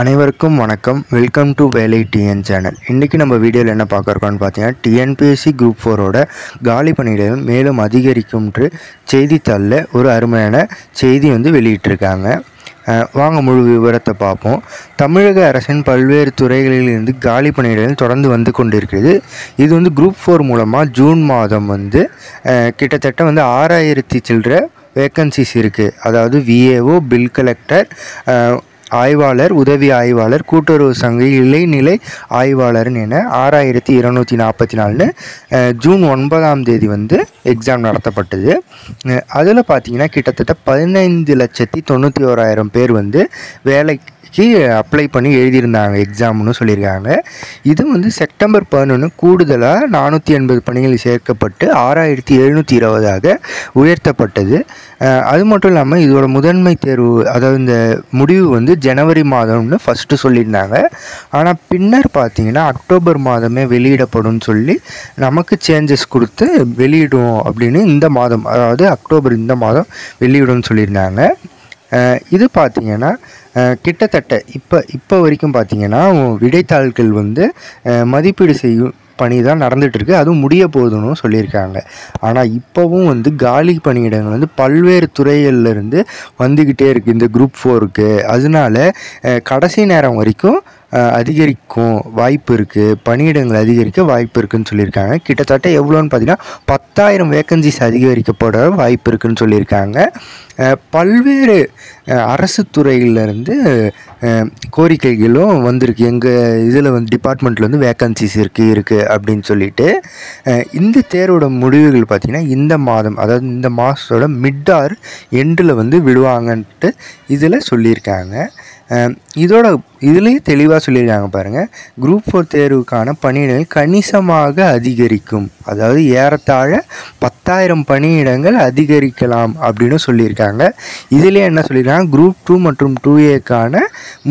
அனைவருக்கும் வணக்கம். Welcome to வேலை டிஎன் சேனல். இன்றைக்கி நம்ம வீடியோவில் என்ன பார்க்குறோன்னு பார்த்தீங்கன்னா, டிஎன்பிஎஸ்சி குரூப் 4ஓட காலி பணியிடங்கள் மேலும் அதிகரிக்கும்ன்று செய்தித்தாளில் ஒரு அருமையான செய்தி வெளியிட்டிருக்காங்க. வாங்க முழு விவரத்தை பார்ப்போம். தமிழக அரசின் பல்வேறு துறைகளிலிருந்து காலி பணியிடங்கள் தொடர்ந்து வந்து கொண்டிருக்கிறது. இது குரூப் 4 மூலமாக ஜூன் மாதம் கிட்டத்தட்ட 6000 சில்லற வேக்கன்சிஸ் இருக்குது. அதாவது விஏஓ, பில் கலெக்டர், ஆய்வாளர், உதவி ஆய்வாளர், கூட்டுறவு சங்க இளைநிலை ஆய்வாளர்னு என 6244 ஜூன் 9ஆம் தேதி எக்ஸாம் நடத்தப்பட்டது. அதில் பார்த்திங்கன்னா கிட்டத்தட்ட 15,91,000 பேர் வேலைக்கு அப்ளை பண்ணி எழுதியிருந்தாங்க எக்ஸாம்னு சொல்லியிருக்காங்க. இது செப்டம்பர் 11 கூடுதலாக 480 பணிகள் சேர்க்கப்பட்டு 6720 உயர்த்தப்பட்டது. அது மட்டும் இல்லாமல் இதோட முதன்மை தேர்வு, அதாவது இந்த முடிவு ஜனவரி மாதம்னு ஃபஸ்ட்டு சொல்லியிருந்தாங்க. ஆனால் பின்னர் பார்த்திங்கன்னா அக்டோபர் மாதமே வெளியிடப்படும் சொல்லி நமக்கு சேஞ்சஸ் கொடுத்து வெளியிடுவோம் அப்படின்னு இந்த மாதம், அதாவது அக்டோபர் இந்த மாதம் வெளியிடும்னு சொல்லியிருந்தாங்க. இது பார்த்திங்கன்னா கிட்டத்தட்ட இப்போ வரைக்கும் பார்த்திங்கன்னா விடைத்தாள்கள் மதிப்பீடு செய்யும் பணி தான் நடந்துகிட்ருக்கு. அதுவும் முடிய போகுதுன்னு சொல்லியிருக்காங்க. ஆனால் இப்போவும் காலி பணியிடங்கள் பல்வேறு துறைகள்லேருந்து வந்துக்கிட்டே இருக்குது இந்த குரூப் 4க்கு. அதனால கடைசி நேரம் வரைக்கும் அதிகரிக்கும் வாய்ப்பு இருக்குது, பணியிடங்கள் அதிகரிக்க வாய்ப்பு இருக்குதுன்னு சொல்லியிருக்காங்க. கிட்டத்தட்ட எவ்வளோன்னு பார்த்தீங்கன்னா 10,000 வேக்கன்சிஸ் அதிகரிக்கப்பட வாய்ப்பு இருக்குதுன்னு சொல்லியிருக்காங்க. பல்வேறு அரசு துறையிலேருந்து கோரிக்கைகளும் வந்திருக்கு. எங்கள் இதில் டிபார்ட்மெண்ட்டில் வேக்கன்சிஸ் இருக்குது அப்படின்னு சொல்லிட்டு. இந்த தேர்வோட முடிவுகள் பார்த்திங்கன்னா இந்த மாதம், அதாவது இந்த மாதத்தோட மிட் ஆர் எண்டில் விடுவாங்கன்ட்டு இதில் சொல்லியிருக்காங்க. இதுலேயே தெளிவாக சொல்லியிருக்காங்க பாருங்கள். குரூப் 4 தேர்வுக்கான பணியிடங்கள் கணிசமாக அதிகரிக்கும், அதாவது ஏறத்தாழ 10,000 பணியிடங்கள் அதிகரிக்கலாம் அப்படின்னு சொல்லியிருக்காங்க. இதிலே என்ன சொல்லியிருக்காங்க, குரூப் 2 மற்றும் 2Aக்கான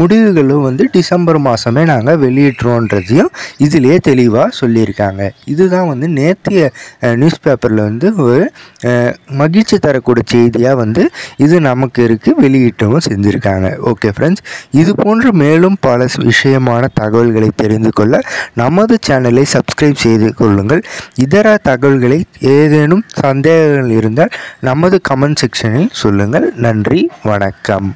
முடிவுகளும் டிசம்பர் மாதமே நாங்கள் வெளியிட்டுறோன்றதையும் இதிலேயே தெளிவாக சொல்லியிருக்காங்க. இதுதான் நேற்றைய நியூஸ் பேப்பரில் ஒரு மகிழ்ச்சி தரக்கூடிய செய்தியாக இது நமக்கு இருக்குது, வெளியிட்டவும் செஞ்சுருக்காங்க. ஓகே ஃப்ரெண்ட்ஸ், இது போன்ற மேலும் பல விஷயமான தகவல்களை தெரிந்து கொள்ள நமது சேனலை சப்ஸ்கிரைப் செய்து கொள்ளுங்கள். இதர தகவல்களை ஏதேனும் சந்தேகங்கள் இருந்தால் நமது கமெண்ட் செக்ஷனில் சொல்லுங்கள். நன்றி, வணக்கம்.